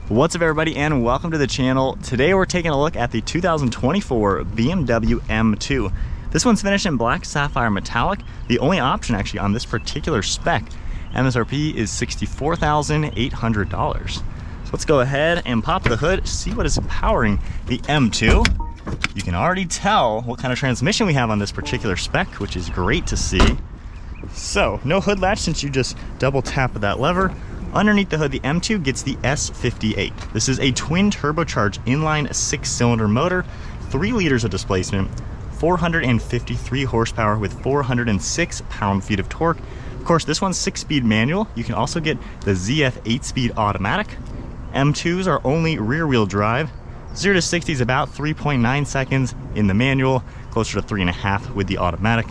What's up everybody and welcome to the channel. Today we're taking a look at the 2024 BMW M2. This one's finished in black sapphire metallic, the only option actually on this particular spec. MSRP is $64,800. So let's go ahead and pop the hood, see what is powering the M2. You can already tell what kind of transmission we have on this particular spec, which is great to see. So no hood latch since you just double tap that lever. Underneath the hood, the M2 gets the S58. This is a twin turbocharged inline 6-cylinder motor, 3 liters of displacement, 453 horsepower with 406 pound-feet of torque. Of course, this one's 6-speed manual. You can also get the ZF 8-speed automatic. M2s are only rear-wheel drive. 0 to 60 is about 3.9 seconds in the manual, closer to 3.5 with the automatic,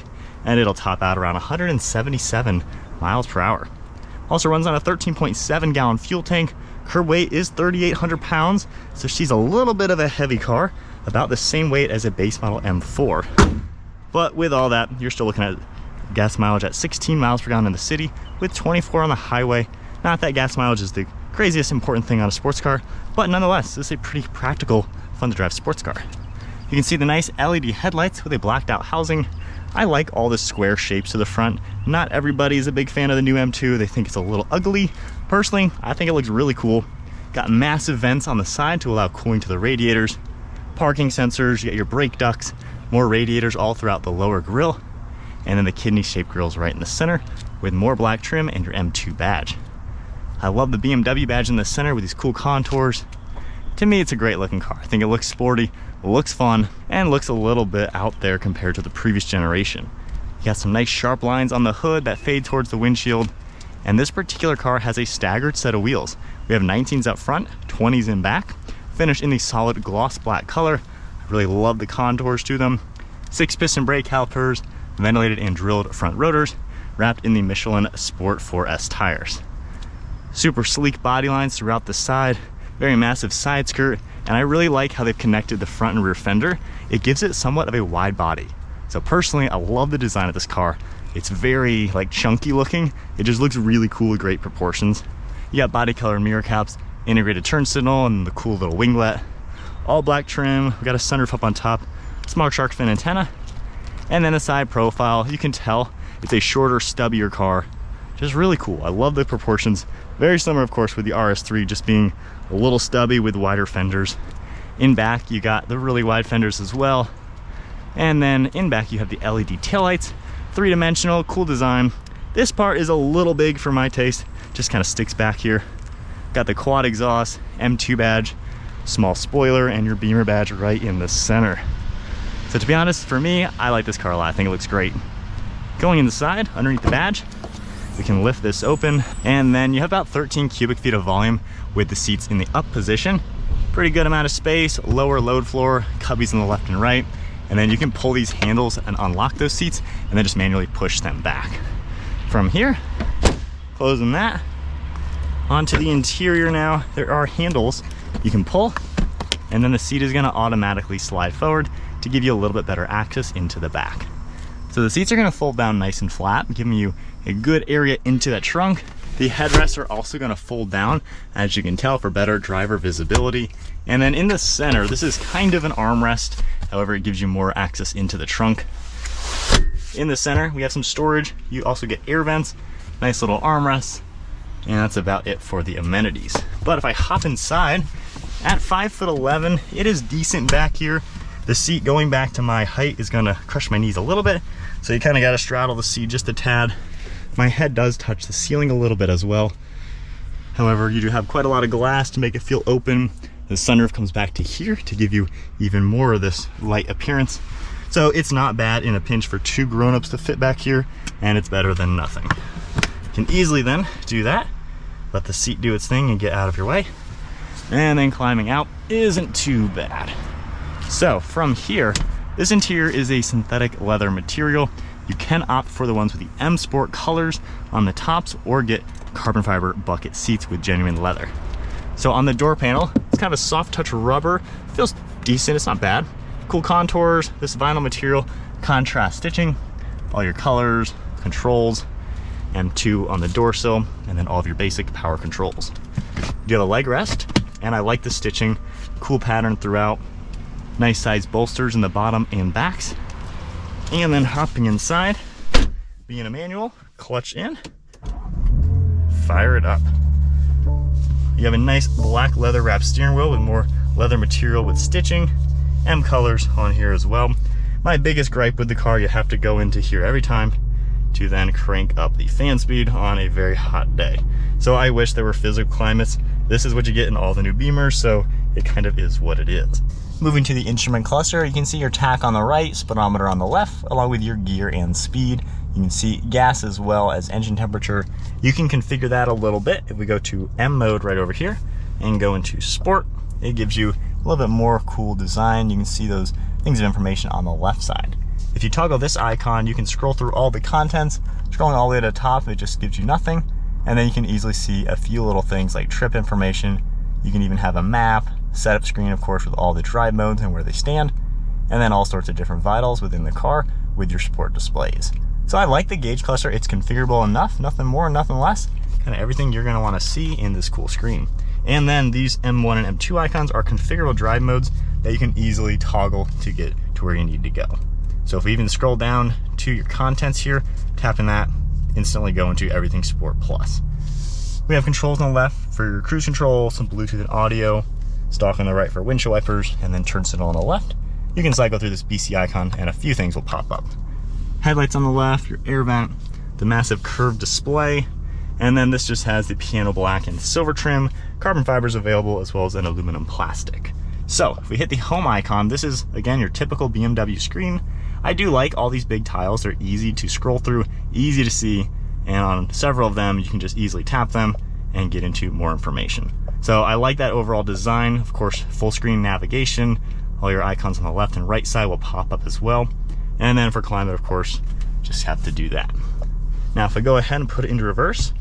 and it'll top out around 177 miles per hour. Also runs on a 13.7 gallon fuel tank. Curb weight is 3,800 pounds, so she's a little bit of a heavy car, about the same weight as a base model M4. But with all that, you're still looking at gas mileage at 16 miles per gallon in the city, with 24 on the highway. Not that gas mileage is the craziest important thing on a sports car, but nonetheless, this is a pretty practical, fun to drive sports car. You can see the nice LED headlights with a blacked out housing. I like all the square shapes to the front. Not everybody is a big fan of the new M2. They think it's a little ugly. Personally, I think it looks really cool. Got massive vents on the side to allow cooling to the radiators. Parking sensors, you get your brake ducts, more radiators all throughout the lower grille. And then the kidney-shaped grille's right in the center with more black trim and your M2 badge. I love the BMW badge in the center with these cool contours. To me, it's a great looking car. I think it looks sporty, looks fun, and looks a little bit out there compared to the previous generation. You got some nice sharp lines on the hood that fade towards the windshield, and this particular car has a staggered set of wheels. We have 19s up front, 20s in back, finished in the solid gloss black color. I really love the contours to them. 6-piston brake calipers, ventilated and drilled front rotors, wrapped in the Michelin Sport 4S tires. Super sleek body lines throughout the side, very massive side skirt, and I really like how they've connected the front and rear fender. It gives it somewhat of a wide body. So personally, I love the design of this car. It's very chunky looking. It just looks really cool with great proportions. You got body color mirror caps, integrated turn signal, and the cool little winglet. All black trim. We got a sunroof up on top, small shark fin antenna, and then the side profile. You can tell it's a shorter, stubbier car. Just really cool. I love the proportions. Very similar, of course, with the RS3 just being a little stubby with wider fenders. In back, you got the really wide fenders as well. And then in back, you have the LED taillights. 3-dimensional, cool design. This part is a little big for my taste. Just kind of sticks back here. Got the quad exhaust, M2 badge, small spoiler, and your beamer badge right in the center. So to be honest, for me, I like this car a lot. I think it looks great. Going in the side, underneath the badge, we can lift this open, and then you have about 13 cubic feet of volume with the seats in the up position. Pretty good amount of space, lower load floor, cubbies on the left and right, and then you can pull these handles and unlock those seats and then just manually push them back. From here, closing that, onto the interior now, there are handles you can pull, and then the seat is gonna automatically slide forward to give you a little bit better access into the back. So the seats are gonna fold down nice and flat, giving you a good area into that trunk. The headrests are also gonna fold down, as you can tell, for better driver visibility. And then in the center, this is kind of an armrest. However, it gives you more access into the trunk. In the center, we have some storage. You also get air vents, nice little armrests, and that's about it for the amenities. But if I hop inside, at 5'11", it is decent back here. The seat going back to my height is gonna crush my knees a little bit, so you kind of gotta straddle the seat just a tad. My head does touch the ceiling a little bit as well. However, you do have quite a lot of glass to make it feel open. The sunroof comes back to here to give you even more of this light appearance. So it's not bad in a pinch for 2 grown-ups to fit back here, and it's better than nothing. You can easily then do that, let the seat do its thing and get out of your way. And then climbing out isn't too bad. So from here, this interior is a synthetic leather material. You can opt for the ones with the M Sport colors on the tops or get carbon fiber bucket seats with genuine leather. So on the door panel, it's kind of a soft touch rubber. Feels decent, it's not bad. Cool contours, this vinyl material, contrast stitching, all your colors, controls, M2 on the door sill, and then all of your basic power controls. You have a leg rest, and I like the stitching, cool pattern throughout. Nice size bolsters in the bottom and backs. And then hopping inside, being a manual, clutch in, fire it up. You have a nice black leather wrapped steering wheel with more leather material with stitching, M colors on here as well. My biggest gripe with the car, you have to go into here every time to then crank up the fan speed on a very hot day. So I wish there were physical climates. This is what you get in all the new Beamers, so it kind of is what it is. Moving to the instrument cluster, you can see your tach on the right, speedometer on the left, along with your gear and speed. You can see gas as well as engine temperature. You can configure that a little bit. If we go to M mode right over here and go into Sport, it gives you a little bit more cool design. You can see those things of information on the left side. If you toggle this icon, you can scroll through all the contents. Scrolling all the way to the top, it just gives you nothing. And then you can easily see a few little things like trip information. You can even have a map, setup screen, of course, with all the drive modes and where they stand, and then all sorts of different vitals within the car with your sport displays. So I like the gauge cluster. It's configurable enough, nothing more, nothing less. Kind of everything you're gonna wanna see in this cool screen. And then these M1 and M2 icons are configurable drive modes that you can easily toggle to get to where you need to go. So if we even scroll down to your contents here, tapping that, instantly go into everything Sport Plus. We have controls on the left for your cruise control, some Bluetooth and audio, stalk on the right for windshield wipers, and then turn signal on the left. You can cycle through this BC icon and a few things will pop up. Headlights on the left, your air vent, the massive curved display, and then this just has the piano black and silver trim, carbon fibers available, as well as an aluminum plastic. So if we hit the home icon, this is again your typical BMW screen. I do like all these big tiles. They're easy to scroll through, easy to see, and on several of them you can just easily tap them and get into more information. So I like that overall design. Of course, full screen navigation, all your icons on the left and right side will pop up as well. And then for climate, of course, just have to do that. Now if I go ahead and put it into reverse,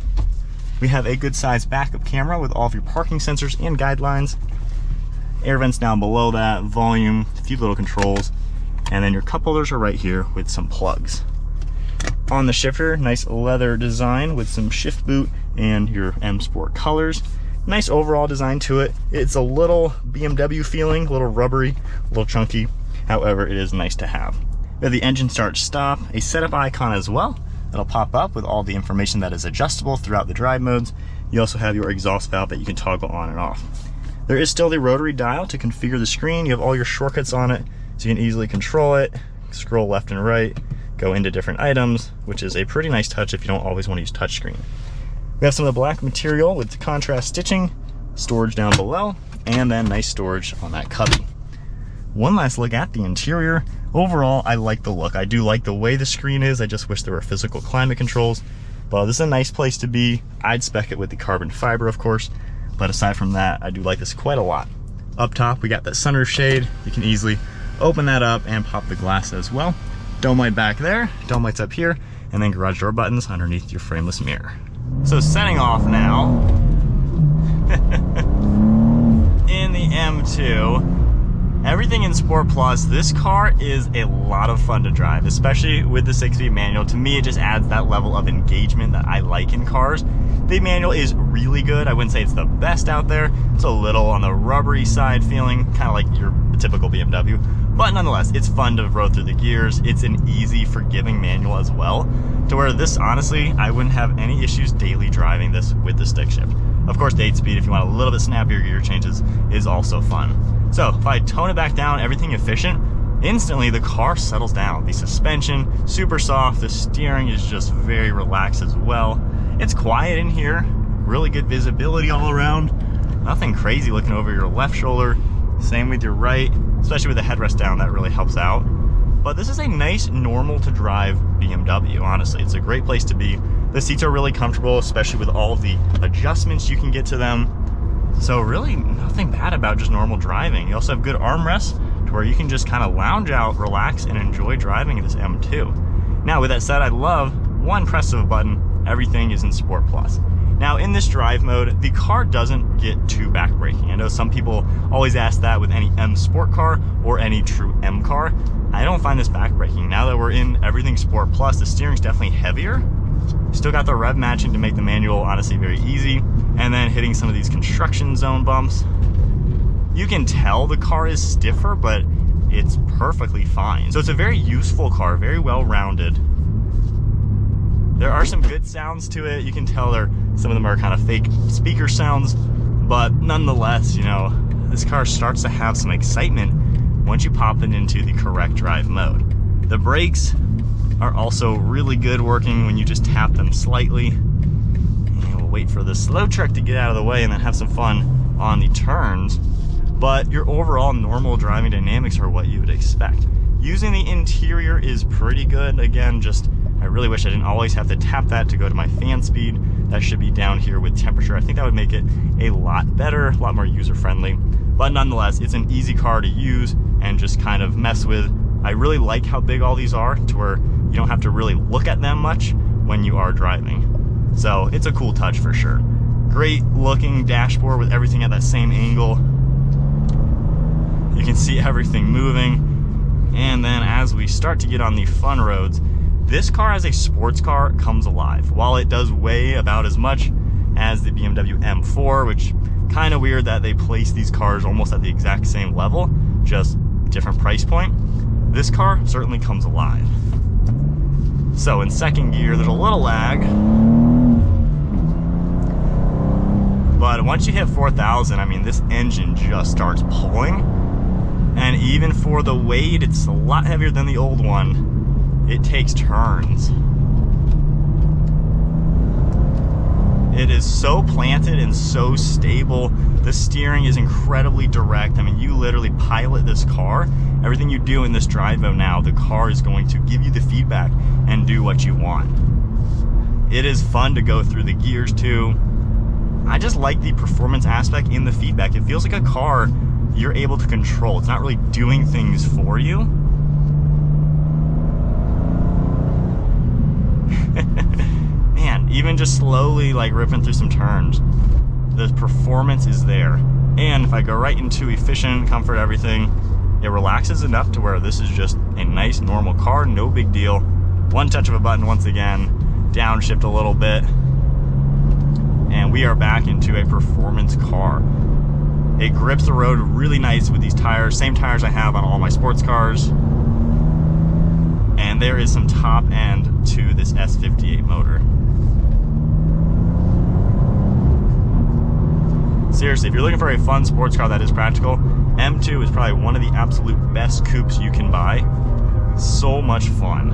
we have a good sized backup camera with all of your parking sensors and guidelines. Air vents down below that, volume, a few little controls, and then your cup holders are right here with some plugs. On the shifter, nice leather design with some shift boot and your M Sport colors. Nice overall design to it. It's a little BMW feeling, a little rubbery, a little chunky. However, it is nice to have. We have the engine start stop, a setup icon as well. That'll pop up with all the information that is adjustable throughout the drive modes. You also have your exhaust valve that you can toggle on and off. There is still the rotary dial to configure the screen. You have all your shortcuts on it, so you can easily control it, scroll left and right, go into different items, which is a pretty nice touch if you don't always want to use touchscreen. We have some of the black material with the contrast stitching, storage down below, and then nice storage on that cubby. One last look at the interior. Overall, I like the look. I do like the way the screen is. I just wish there were physical climate controls. But this is a nice place to be. I'd spec it with the carbon fiber, of course. But aside from that, I do like this quite a lot. Up top, we got that sunroof shade. You can easily open that up and pop the glass as well. Dome light back there, dome lights up here, and then garage door buttons underneath your frameless mirror. So setting off now in the M2. Everything in Sport Plus, this car is a lot of fun to drive, especially with the 6-speed manual. To me, it just adds that level of engagement that I like in cars. The manual is really good. I wouldn't say it's the best out there. It's a little on the rubbery side feeling, kind of like your typical BMW. But nonetheless, it's fun to roll through the gears. It's an easy, forgiving manual as well, to where this, honestly, I wouldn't have any issues daily driving this with the stick shift. Of course, the 8-speed, if you want a little bit snappier gear changes, is also fun. So if I tone it back down, everything efficient, instantly the car settles down. The suspension, super soft. The steering is just very relaxed as well. It's quiet in here, really good visibility all around. Nothing crazy looking over your left shoulder. Same with your right, especially with the headrest down, that really helps out. But this is a nice, normal to drive BMW, honestly. It's a great place to be. The seats are really comfortable, especially with all of the adjustments you can get to them. So really nothing bad about just normal driving. You also have good armrests to where you can just kind of lounge out, relax, and enjoy driving this M2. Now with that said, I love one press of a button, everything is in Sport Plus. Now in this drive mode, the car doesn't get too backbraking. I know some people always ask that with any M Sport car or any true M car. I don't find this backbraking. Now that we're in everything Sport Plus, the steering's definitely heavier. Still got the rev matching to make the manual honestly very easy. And then hitting some of these construction zone bumps, You can tell the car is stiffer, but it's perfectly fine. So it's a very useful car, very well-rounded. There are some good sounds to it. You can tell some of them are kind of fake speaker sounds, but nonetheless, you know, this car starts to have some excitement once you pop it into the correct drive mode. The brakes are also really good working when you just tap them slightly. And we'll wait for the slow truck to get out of the way and then have some fun on the turns. But your overall normal driving dynamics are what you would expect. Using the interior is pretty good. Again, I really wish I didn't always have to tap that to go to my fan speed. That should be down here with temperature. I think that would make it a lot better, a lot more user-friendly. But nonetheless, it's an easy car to use and just kind of mess with. I really like how big all these are, to where you don't have to really look at them much when you are driving. So it's a cool touch for sure. Great looking dashboard with everything at that same angle. You can see everything moving. And then as we start to get on the fun roads, this car as a sports car comes alive. While it does weigh about as much as the BMW M4, which kind of weird that they place these cars almost at the exact same level, just different price point, this car certainly comes alive. So in second gear, there's a little lag, but once you hit 4,000, I mean, this engine just starts pulling. And even for the weight, it's a lot heavier than the old one. It takes turns. It is so planted and so stable. The steering is incredibly direct. I mean, you literally pilot this car. Everything you do in this drive mode now, the car is going to give you the feedback and do what you want. It is fun to go through the gears too. I just like the performance aspect in the feedback. It feels like a car you're able to control. It's not really doing things for you. Man, even just slowly like ripping through some turns, the performance is there. And if I go right into efficient, comfort, everything, it relaxes enough to where this is just a nice normal car, no big deal. One touch of a button once again, downshift a little bit, and we are back into a performance car. It grips the road really nice with these tires, same tires I have on all my sports cars. And there is some top end to this S58 motor. Seriously, if you're looking for a fun sports car that is practical, M2 is probably one of the absolute best coupes you can buy. So much fun.